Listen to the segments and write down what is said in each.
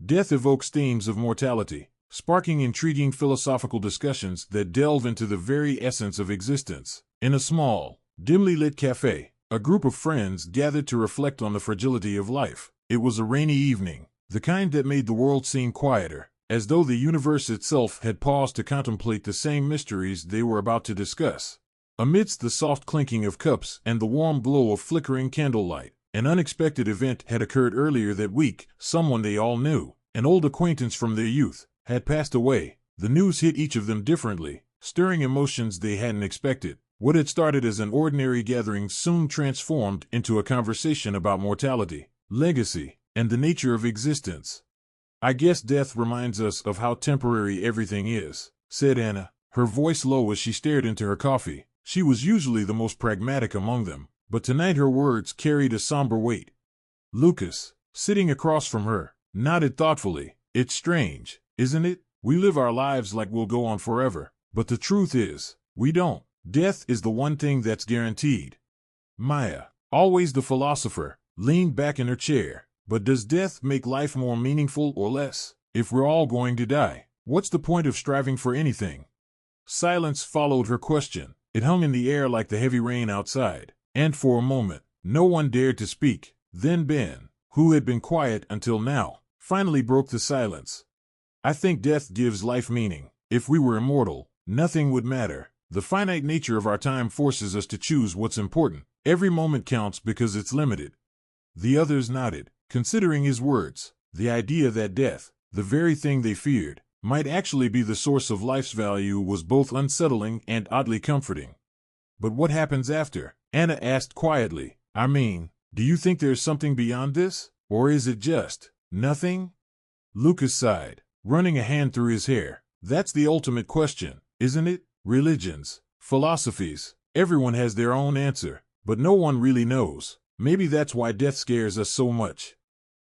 Death evokes themes of mortality, sparking intriguing philosophical discussions that delve into the very essence of existence. In a small, dimly lit cafe, a group of friends gathered to reflect on the fragility of life. It was a rainy evening, the kind that made the world seem quieter, as though the universe itself had paused to contemplate the same mysteries they were about to discuss. Amidst the soft clinking of cups and the warm glow of flickering candlelight, an unexpected event had occurred earlier that week. Someone they all knew, an old acquaintance from their youth, had passed away. The news hit each of them differently, stirring emotions they hadn't expected. What had started as an ordinary gathering soon transformed into a conversation about mortality, legacy, and the nature of existence. "I guess death reminds us of how temporary everything is," said Anna, her voice low as she stared into her coffee. She was usually the most pragmatic among them, but tonight her words carried a somber weight. Lucas, sitting across from her, nodded thoughtfully. "It's strange, isn't it? We live our lives like we'll go on forever, but the truth is, we don't. Death is the one thing that's guaranteed." Maya, always the philosopher, leaned back in her chair. "But does death make life more meaningful or less? If we're all going to die, what's the point of striving for anything?" Silence followed her question. It hung in the air like the heavy rain outside, and for a moment, no one dared to speak. Then Ben, who had been quiet until now, finally broke the silence. "I think death gives life meaning. If we were immortal, nothing would matter. The finite nature of our time forces us to choose what's important. Every moment counts because it's limited." The others nodded, considering his words. The idea that death, the very thing they feared, might actually be the source of life's value was both unsettling and oddly comforting. "But what happens after?" Anna asked quietly. "I mean, do you think there's something beyond this? Or is it just nothing?" Lucas sighed, running a hand through his hair. "That's the ultimate question, isn't it? Religions, philosophies, everyone has their own answer, but no one really knows. Maybe that's why death scares us so much."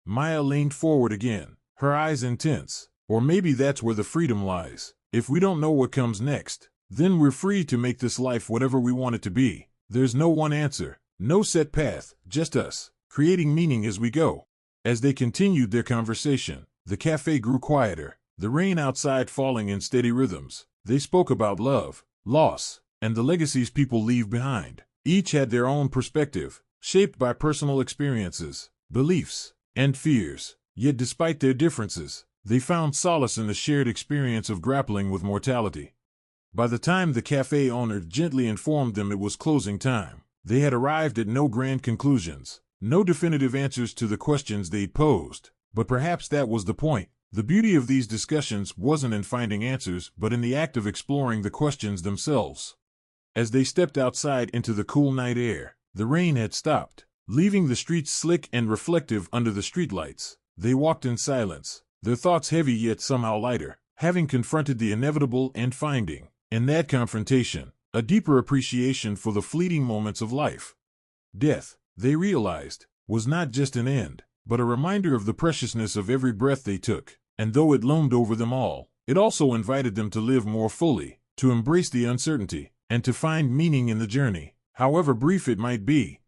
Maya leaned forward again, her eyes intense. "Or maybe that's where the freedom lies. If we don't know what comes next, then we're free to make this life whatever we want it to be. There's no one answer, no set path, just us, creating meaning as we go." As they continued their conversation, the cafe grew quieter, the rain outside falling in steady rhythms. They spoke about love, loss, and the legacies people leave behind. Each had their own perspective, shaped by personal experiences, beliefs, and fears. Yet despite their differences, they found solace in the shared experience of grappling with mortality. By the time the cafe owner gently informed them it was closing time, they had arrived at no grand conclusions, no definitive answers to the questions they'd posed. But perhaps that was the point. The beauty of these discussions wasn't in finding answers, but in the act of exploring the questions themselves. As they stepped outside into the cool night air, the rain had stopped, leaving the streets slick and reflective under the streetlights. They walked in silence, their thoughts heavy yet somehow lighter, having confronted the inevitable and finding, in that confrontation, a deeper appreciation for the fleeting moments of life. Death, they realized, was not just an end, but a reminder of the preciousness of every breath they took. And though it loomed over them all, it also invited them to live more fully, to embrace the uncertainty, and to find meaning in the journey, however brief it might be.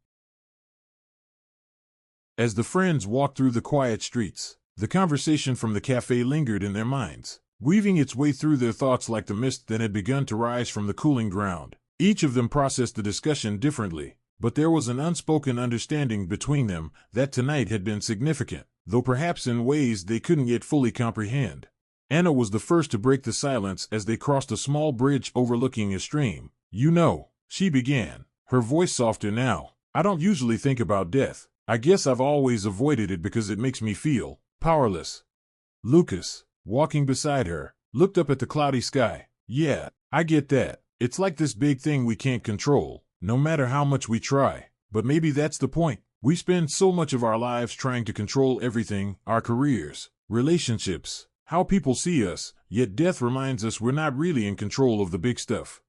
As the friends walked through the quiet streets, the conversation from the cafe lingered in their minds, weaving its way through their thoughts like the mist that had begun to rise from the cooling ground. Each of them processed the discussion differently, but there was an unspoken understanding between them that tonight had been significant, though perhaps in ways they couldn't yet fully comprehend. Anna was the first to break the silence as they crossed a small bridge overlooking a stream. "You know," she began, her voice softer now, "I don't usually think about death. I guess I've always avoided it because it makes me feel powerless." Lucas, walking beside her, looked up at the cloudy sky. "Yeah, I get that. It's like this big thing we can't control, no matter how much we try. But maybe that's the point. We spend so much of our lives trying to control everything, our careers, relationships, how people see us, yet death reminds us we're not really in control of the big stuff.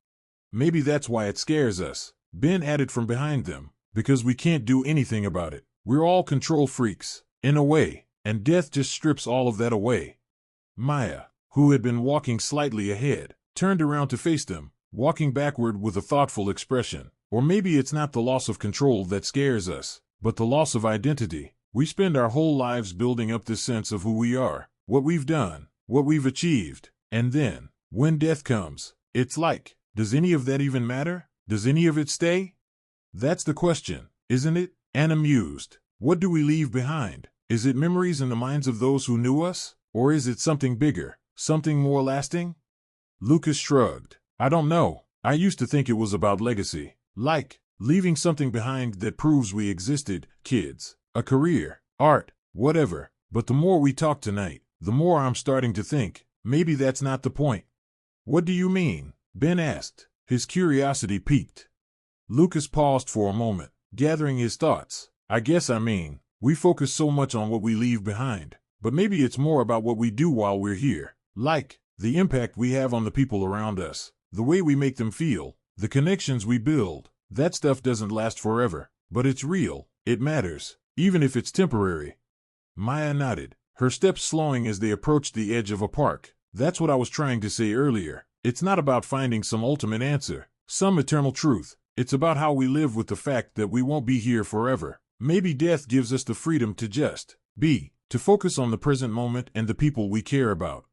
Maybe that's why it scares us," Ben added from behind them, "because we can't do anything about it. We're all control freaks, in a way, and death just strips all of that away." Maya, who had been walking slightly ahead, turned around to face them, walking backward with a thoughtful expression. "Or maybe it's not the loss of control that scares us, but the loss of identity. We spend our whole lives building up this sense of who we are, what we've done, what we've achieved, and then, when death comes, it's like, does any of that even matter? Does any of it stay? That's the question, isn't it? Anna mused. What do we leave behind? Is it memories in the minds of those who knew us? Or is it something bigger, something more lasting? Lucas shrugged. I don't know. I used to think it was about legacy. Like, leaving something behind that proves we existed, kids, a career, art, whatever. But the more we talk tonight, the more I'm starting to think, maybe that's not the point. What do you mean? Ben asked, his curiosity piqued. Lucas paused for a moment, gathering his thoughts. I guess I mean, we focus so much on what we leave behind, but maybe it's more about what we do while we're here. Like, the impact we have on the people around us, the way we make them feel, the connections we build. That stuff doesn't last forever, but it's real, it matters, even if it's temporary. Maya nodded, her steps slowing as they approached the edge of a park. That's what I was trying to say earlier. It's not about finding some ultimate answer, some eternal truth. It's about how we live with the fact that we won't be here forever. Maybe death gives us the freedom to just be, to focus on the present moment and the people we care about.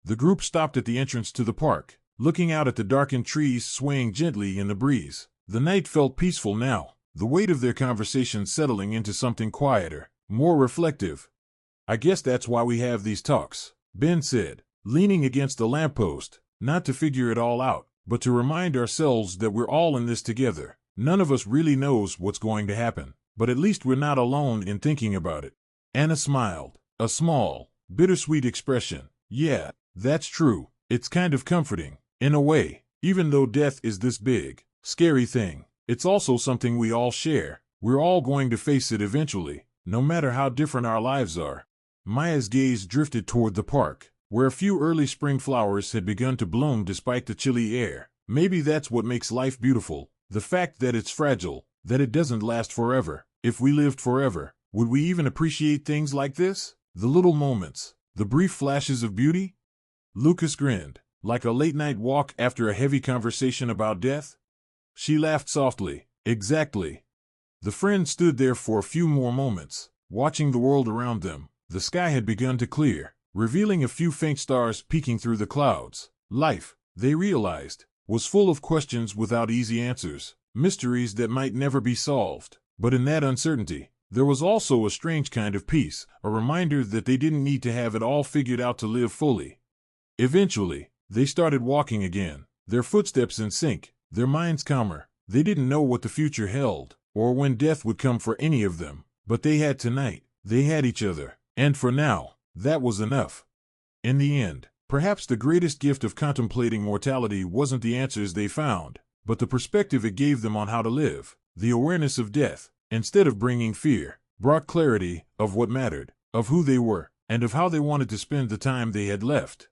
The group stopped at the entrance to the park, looking out at the darkened trees swaying gently in the breeze. The night felt peaceful now, the weight of their conversation settling into something quieter, more reflective. I guess that's why we have these talks, Ben said, leaning against the lamppost, not to figure it all out, but to remind ourselves that we're all in this together. None of us really knows what's going to happen, but at least we're not alone in thinking about it. Anna smiled, a small, bittersweet expression. Yeah, that's true. It's kind of comforting, in a way, even though death is this big, scary thing. It's also something we all share. We're all going to face it eventually, no matter how different our lives are. Maya's gaze drifted toward the park, where a few early spring flowers had begun to bloom despite the chilly air. Maybe that's what makes life beautiful, the fact that it's fragile, that it doesn't last forever. If we lived forever, would we even appreciate things like this? The little moments, the brief flashes of beauty? Lucas grinned, like a late-night walk after a heavy conversation about death. She laughed softly. Exactly. The friends stood there for a few more moments, watching the world around them. The sky had begun to clear, revealing a few faint stars peeking through the clouds. Life, they realized, was full of questions without easy answers, mysteries that might never be solved. But in that uncertainty, there was also a strange kind of peace, a reminder that they didn't need to have it all figured out to live fully. Eventually, they started walking again, their footsteps in sync, their minds calmer. They didn't know what the future held, or when death would come for any of them, but they had tonight, they had each other, and for now, that was enough. In the end, perhaps the greatest gift of contemplating mortality wasn't the answers they found, but the perspective it gave them on how to live. The awareness of death, instead of bringing fear, brought clarity of what mattered, of who they were, and of how they wanted to spend the time they had left.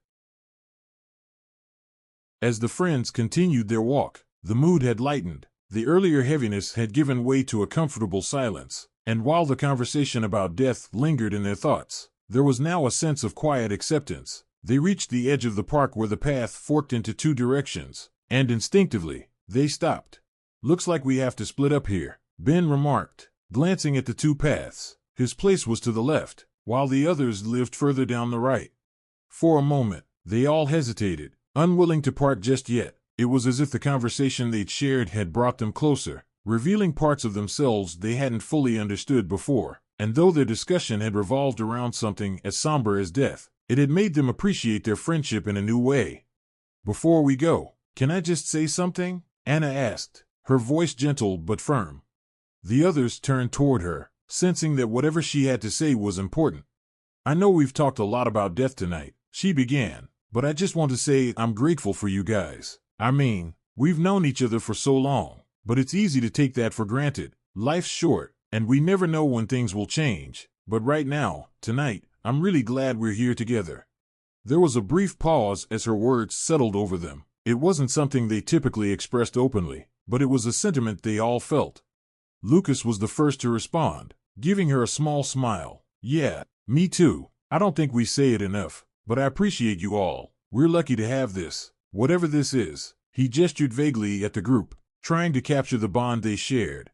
As the friends continued their walk, the mood had lightened. The earlier heaviness had given way to a comfortable silence, and while the conversation about death lingered in their thoughts, there was now a sense of quiet acceptance. They reached the edge of the park where the path forked into two directions, and instinctively, they stopped. Looks like we have to split up here, Ben remarked, glancing at the two paths. His place was to the left, while the others lived further down the right. For a moment, they all hesitated, unwilling to part just yet. It was as if the conversation they'd shared had brought them closer, revealing parts of themselves they hadn't fully understood before. And though their discussion had revolved around something as somber as death, it had made them appreciate their friendship in a new way. Before we go, can I just say something? Anna asked, her voice gentle but firm. The others turned toward her, sensing that whatever she had to say was important. I know we've talked a lot about death tonight, she began, but I just want to say I'm grateful for you guys. I mean, we've known each other for so long, but it's easy to take that for granted. Life's short, and we never know when things will change. But right now, tonight, I'm really glad we're here together. There was a brief pause as her words settled over them. It wasn't something they typically expressed openly, but it was a sentiment they all felt. Lucas was the first to respond, giving her a small smile. Yeah, me too. I don't think we say it enough, but I appreciate you all. We're lucky to have this. Whatever this is. He gestured vaguely at the group, trying to capture the bond they shared.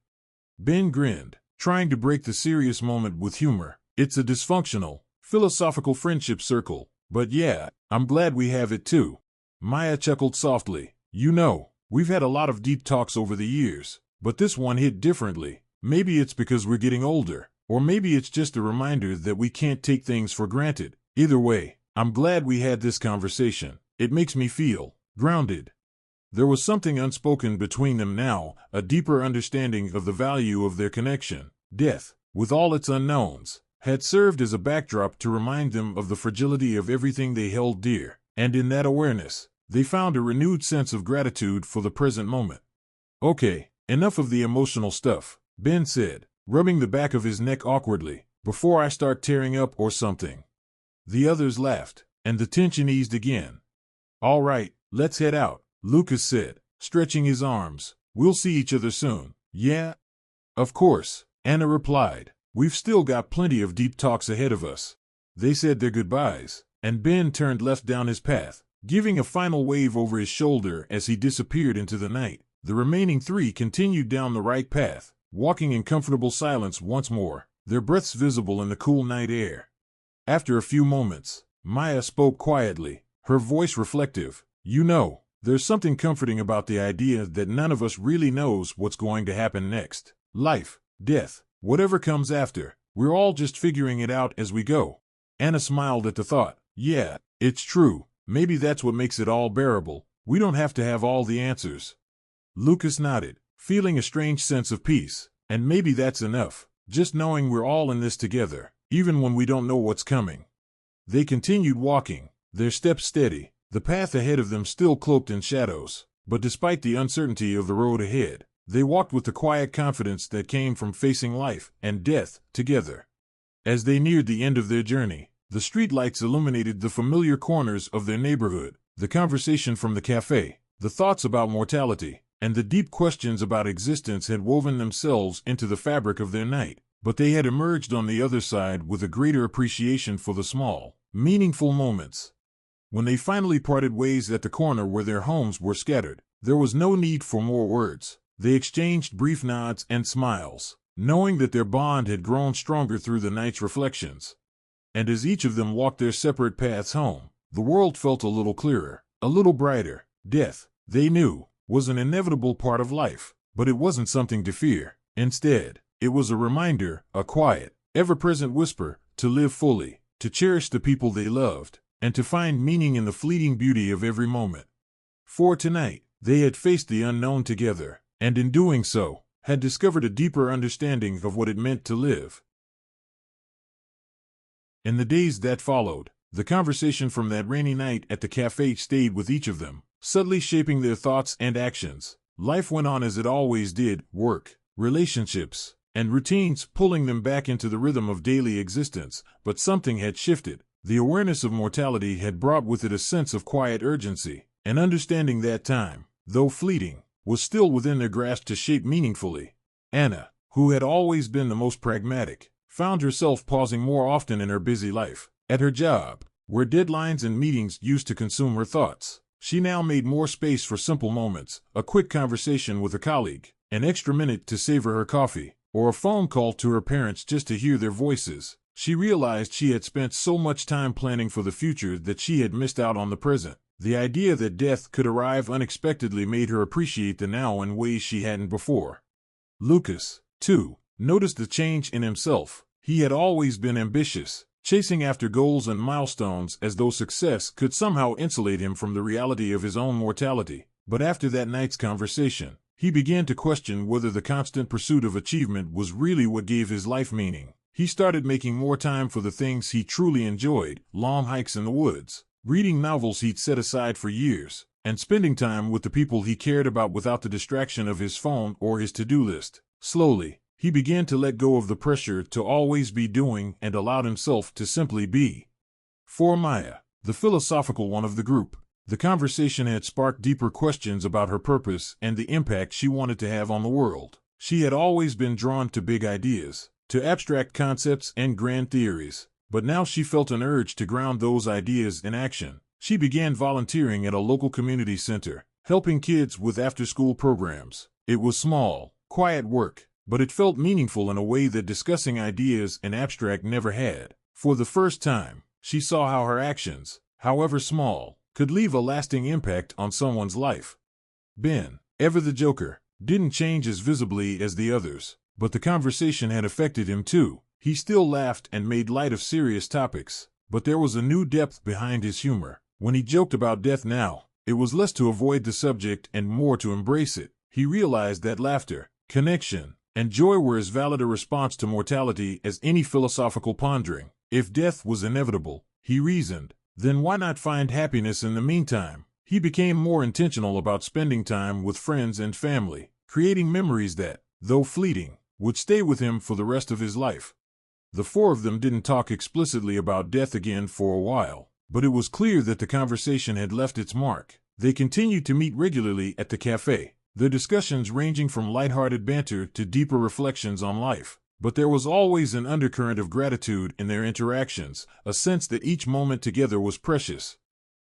Ben grinned. trying to break the serious moment with humor. It's a dysfunctional, philosophical friendship circle, but yeah, I'm glad we have it too. Maya chuckled softly. You know, we've had a lot of deep talks over the years, but this one hit differently. Maybe it's because we're getting older, or maybe it's just a reminder that we can't take things for granted. Either way, I'm glad we had this conversation. It makes me feel grounded. There was something unspoken between them now, a deeper understanding of the value of their connection. Death, with all its unknowns, had served as a backdrop to remind them of the fragility of everything they held dear, and in that awareness, they found a renewed sense of gratitude for the present moment. Okay, enough of the emotional stuff, Ben said, rubbing the back of his neck awkwardly, before I start tearing up or something. The others laughed, and the tension eased again. All right, let's head out, Lucas said, stretching his arms. We'll see each other soon. Yeah? Of course, Anna replied. We've still got plenty of deep talks ahead of us. They said their goodbyes, and Ben turned left down his path, giving a final wave over his shoulder as he disappeared into the night. The remaining three continued down the right path, walking in comfortable silence once more, their breaths visible in the cool night air. After a few moments, Maya spoke quietly, her voice reflective. You know, there's something comforting about the idea that none of us really knows what's going to happen next. Life, death, whatever comes after, we're all just figuring it out as we go. Anna smiled at the thought. Yeah, it's true. Maybe that's what makes it all bearable. We don't have to have all the answers. Lucas nodded, feeling a strange sense of peace. And maybe that's enough, just knowing we're all in this together, even when we don't know what's coming. They continued walking, their steps steady, the path ahead of them still cloaked in shadows. But despite the uncertainty of the road ahead, they walked with the quiet confidence that came from facing life and death together. As they neared the end of their journey, the streetlights illuminated the familiar corners of their neighborhood, the conversation from the cafe, the thoughts about mortality, and the deep questions about existence had woven themselves into the fabric of their night. But they had emerged on the other side with a greater appreciation for the small, meaningful moments. When they finally parted ways at the corner where their homes were scattered, there was no need for more words. They exchanged brief nods and smiles, knowing that their bond had grown stronger through the night's reflections. And as each of them walked their separate paths home, the world felt a little clearer, a little brighter. Death, they knew, was an inevitable part of life, but it wasn't something to fear. Instead, it was a reminder, a quiet, ever-present whisper, to live fully, to cherish the people they loved, and to find meaning in the fleeting beauty of every moment. For tonight, they had faced the unknown together, and in doing so, had discovered a deeper understanding of what it meant to live. In the days that followed, the conversation from that rainy night at the cafe stayed with each of them, subtly shaping their thoughts and actions. Life went on as it always did, work, relationships, and routines pulling them back into the rhythm of daily existence, but something had shifted. The awareness of mortality had brought with it a sense of quiet urgency, an understanding that time, though fleeting, was still within their grasp to shape meaningfully. Anna, who had always been the most pragmatic, found herself pausing more often in her busy life. At her job, where deadlines and meetings used to consume her thoughts, she now made more space for simple moments, a quick conversation with a colleague, an extra minute to savor her coffee, or a phone call to her parents just to hear their voices. She realized she had spent so much time planning for the future that she had missed out on the present. The idea that death could arrive unexpectedly made her appreciate the now in ways she hadn't before. Lucas, too, noticed the change in himself. He had always been ambitious, chasing after goals and milestones as though success could somehow insulate him from the reality of his own mortality. But after that night's conversation, he began to question whether the constant pursuit of achievement was really what gave his life meaning. He started making more time for the things he truly enjoyed, long hikes in the woods, reading novels he'd set aside for years, and spending time with the people he cared about without the distraction of his phone or his to-do list. Slowly, he began to let go of the pressure to always be doing and allowed himself to simply be. For Maya, the philosophical one of the group, the conversation had sparked deeper questions about her purpose and the impact she wanted to have on the world. She had always been drawn to big ideas, to abstract concepts and grand theories, but now she felt an urge to ground those ideas in action. She began volunteering at a local community center, helping kids with after-school programs. It was small, quiet work, but it felt meaningful in a way that discussing ideas and abstract never had. For the first time, she saw how her actions, however small, could leave a lasting impact on someone's life. Ben, ever the joker, didn't change as visibly as the others, but the conversation had affected him too. He still laughed and made light of serious topics, but there was a new depth behind his humor. When he joked about death now, it was less to avoid the subject and more to embrace it. He realized that laughter, connection, and joy were as valid a response to mortality as any philosophical pondering. If death was inevitable, he reasoned, then why not find happiness in the meantime? He became more intentional about spending time with friends and family, creating memories that, though fleeting, would stay with him for the rest of his life. The four of them didn't talk explicitly about death again for a while, but it was clear that the conversation had left its mark. They continued to meet regularly at the cafe, their discussions ranging from lighthearted banter to deeper reflections on life. But there was always an undercurrent of gratitude in their interactions, a sense that each moment together was precious.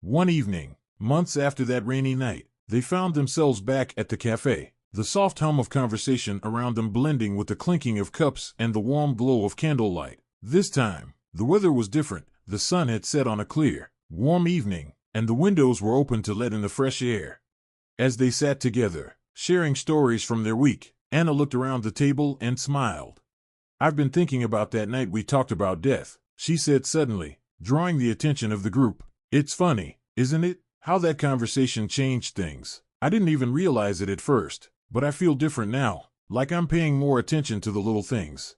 One evening, months after that rainy night, they found themselves back at the cafe, the soft hum of conversation around them blending with the clinking of cups and the warm glow of candlelight. This time, the weather was different. The sun had set on a clear, warm evening, and the windows were open to let in the fresh air. As they sat together, sharing stories from their week, Anna looked around the table and smiled. "I've been thinking about that night we talked about death," she said suddenly, drawing the attention of the group. "It's funny, isn't it, how that conversation changed things? I didn't even realize it at first, but I feel different now, like I'm paying more attention to the little things."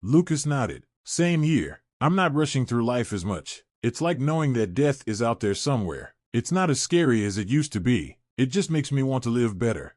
Lucas nodded. "Same here. I'm not rushing through life as much. It's like knowing that death is out there somewhere. It's not as scary as it used to be. It just makes me want to live better."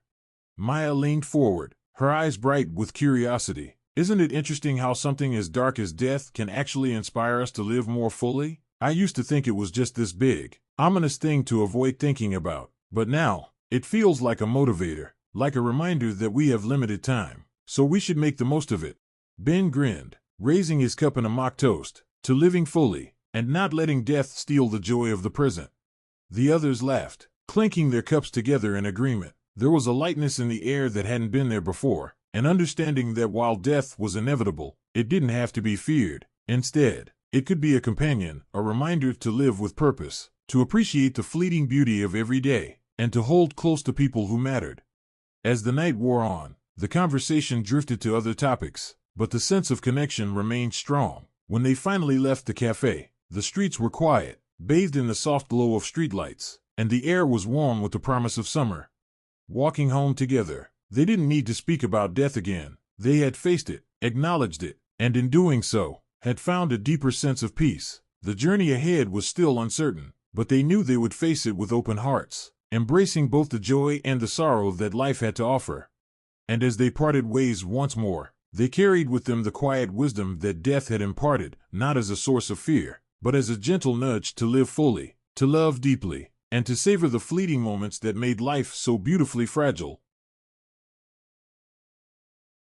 Maya leaned forward, her eyes bright with curiosity. "Isn't it interesting how something as dark as death can actually inspire us to live more fully? I used to think it was just this big, ominous thing to avoid thinking about, but now, it feels like a motivator, like a reminder that we have limited time, so we should make the most of it." Ben grinned, raising his cup in a mock toast, to living fully, and not letting death steal the joy of the present. The others laughed, clinking their cups together in agreement. There was a lightness in the air that hadn't been there before, an understanding that while death was inevitable, it didn't have to be feared. Instead, it could be a companion, a reminder to live with purpose, to appreciate the fleeting beauty of every day, and to hold close to people who mattered. As the night wore on, the conversation drifted to other topics, but the sense of connection remained strong. When they finally left the cafe, the streets were quiet, bathed in the soft glow of streetlights, and the air was warm with the promise of summer. Walking home together, they didn't need to speak about death again. They had faced it, acknowledged it, and in doing so, had found a deeper sense of peace. The journey ahead was still uncertain, but they knew they would face it with open hearts, embracing both the joy and the sorrow that life had to offer. And as they parted ways once more, they carried with them the quiet wisdom that death had imparted, not as a source of fear, but as a gentle nudge to live fully, to love deeply, and to savor the fleeting moments that made life so beautifully fragile.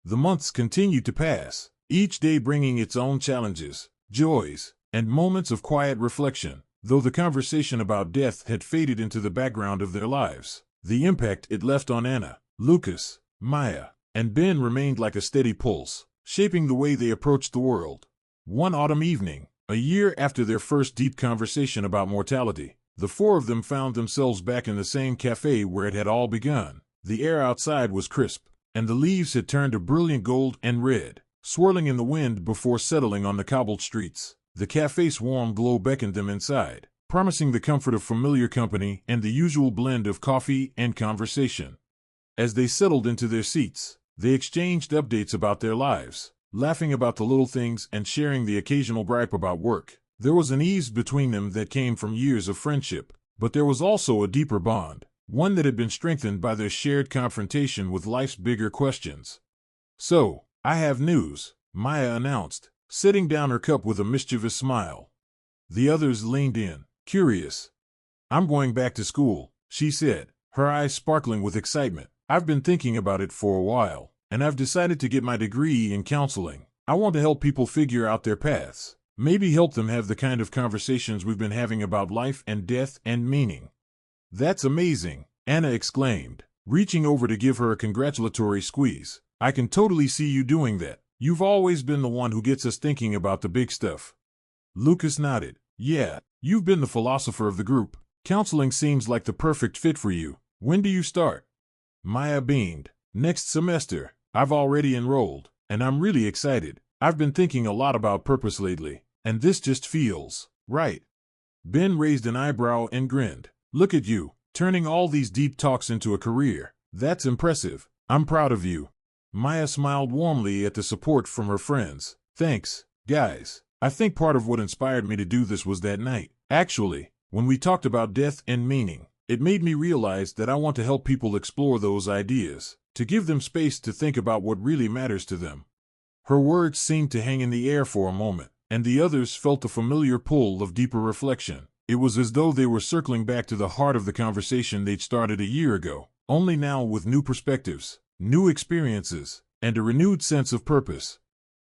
The months continued to pass, each day bringing its own challenges, joys, and moments of quiet reflection. Though the conversation about death had faded into the background of their lives, the impact it left on Anna, Lucas, Maya, and Ben remained like a steady pulse, shaping the way they approached the world. One autumn evening, a year after their first deep conversation about mortality, the four of them found themselves back in the same cafe where it had all begun. The air outside was crisp, and the leaves had turned a brilliant gold and red, swirling in the wind before settling on the cobbled streets. The cafe's warm glow beckoned them inside, promising the comfort of familiar company and the usual blend of coffee and conversation. As they settled into their seats, they exchanged updates about their lives, laughing about the little things and sharing the occasional gripe about work. There was an ease between them that came from years of friendship, but there was also a deeper bond, one that had been strengthened by their shared confrontation with life's bigger questions. "So, I have news," Maya announced, setting down her cup with a mischievous smile. The others leaned in, curious. "I'm going back to school," she said, her eyes sparkling with excitement. "I've been thinking about it for a while, and I've decided to get my degree in counseling. I want to help people figure out their paths, maybe help them have the kind of conversations we've been having about life and death and meaning." "That's amazing," Anna exclaimed, reaching over to give her a congratulatory squeeze. I can totally see you doing that. You've always been the one who gets us thinking about the big stuff. Lucas nodded. Yeah, you've been the philosopher of the group. Counseling seems like the perfect fit for you. When do you start? Maya beamed. Next semester. I've already enrolled, and I'm really excited. I've been thinking a lot about purpose lately, and this just feels right. Ben raised an eyebrow and grinned. Look at you, turning all these deep talks into a career. That's impressive. I'm proud of you. Maya smiled warmly at the support from her friends. Thanks, guys. I think part of what inspired me to do this was that night. Actually, when we talked about death and meaning, it made me realize that I want to help people explore those ideas, to give them space to think about what really matters to them. Her words seemed to hang in the air for a moment, and the others felt the familiar pull of deeper reflection. It was as though they were circling back to the heart of the conversation they'd started a year ago, only now with new perspectives, new experiences, and a renewed sense of purpose.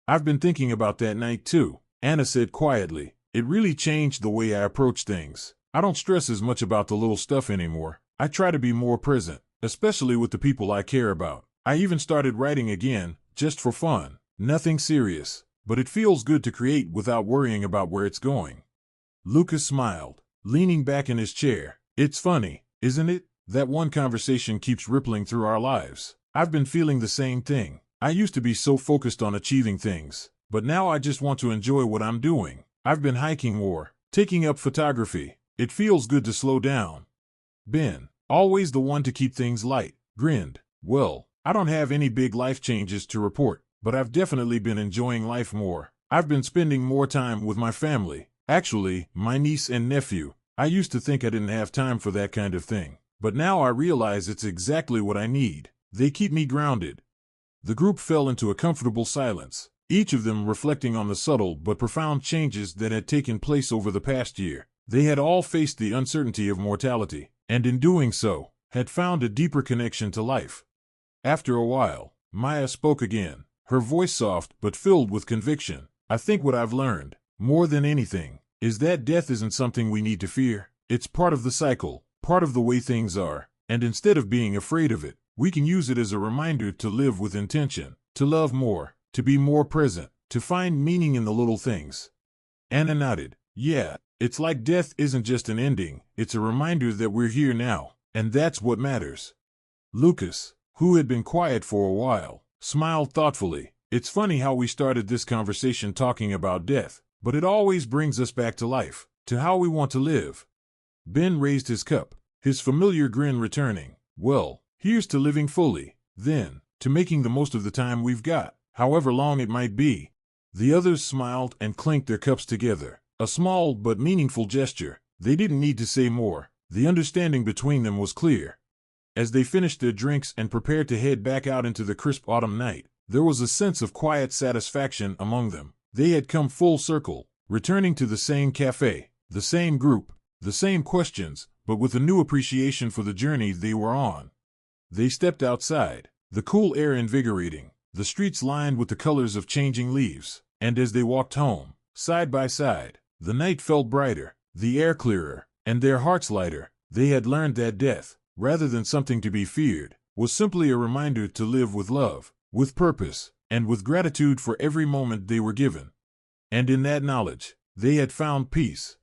I've been thinking about that night too, Anna said quietly. It really changed the way I approach things. I don't stress as much about the little stuff anymore. I try to be more present, especially with the people I care about. I even started writing again, just for fun. Nothing serious, but it feels good to create without worrying about where it's going. Lucas smiled, leaning back in his chair. It's funny, isn't it? That one conversation keeps rippling through our lives. I've been feeling the same thing. I used to be so focused on achieving things, but now I just want to enjoy what I'm doing. I've been hiking more, taking up photography. It feels good to slow down. Ben, always the one to keep things light, grinned. Well, I don't have any big life changes to report, but I've definitely been enjoying life more. I've been spending more time with my family. Actually, my niece and nephew. I used to think I didn't have time for that kind of thing, but now I realize it's exactly what I need. They keep me grounded. The group fell into a comfortable silence, each of them reflecting on the subtle but profound changes that had taken place over the past year. They had all faced the uncertainty of mortality, and in doing so, had found a deeper connection to life. After a while, Maya spoke again, her voice soft but filled with conviction. I think what I've learned, more than anything, is that death isn't something we need to fear. It's part of the cycle, part of the way things are, and instead of being afraid of it, we can use it as a reminder to live with intention, to love more, to be more present, to find meaning in the little things. Anna nodded. Yeah, it's like death isn't just an ending, it's a reminder that we're here now, and that's what matters. Lucas, who had been quiet for a while, smiled thoughtfully. It's funny how we started this conversation talking about death, but it always brings us back to life, to how we want to live. Ben raised his cup, his familiar grin returning. Well, here's to living fully, then, to making the most of the time we've got, however long it might be. The others smiled and clinked their cups together, a small but meaningful gesture. They didn't need to say more. The understanding between them was clear. As they finished their drinks and prepared to head back out into the crisp autumn night, there was a sense of quiet satisfaction among them. They had come full circle, returning to the same cafe, the same group, the same questions, but with a new appreciation for the journey they were on. They stepped outside, the cool air invigorating, the streets lined with the colors of changing leaves, and as they walked home, side by side, the night felt brighter, the air clearer, and their hearts lighter. They had learned that death, rather than something to be feared, was simply a reminder to live with love, with purpose, and with gratitude for every moment they were given. And in that knowledge, they had found peace.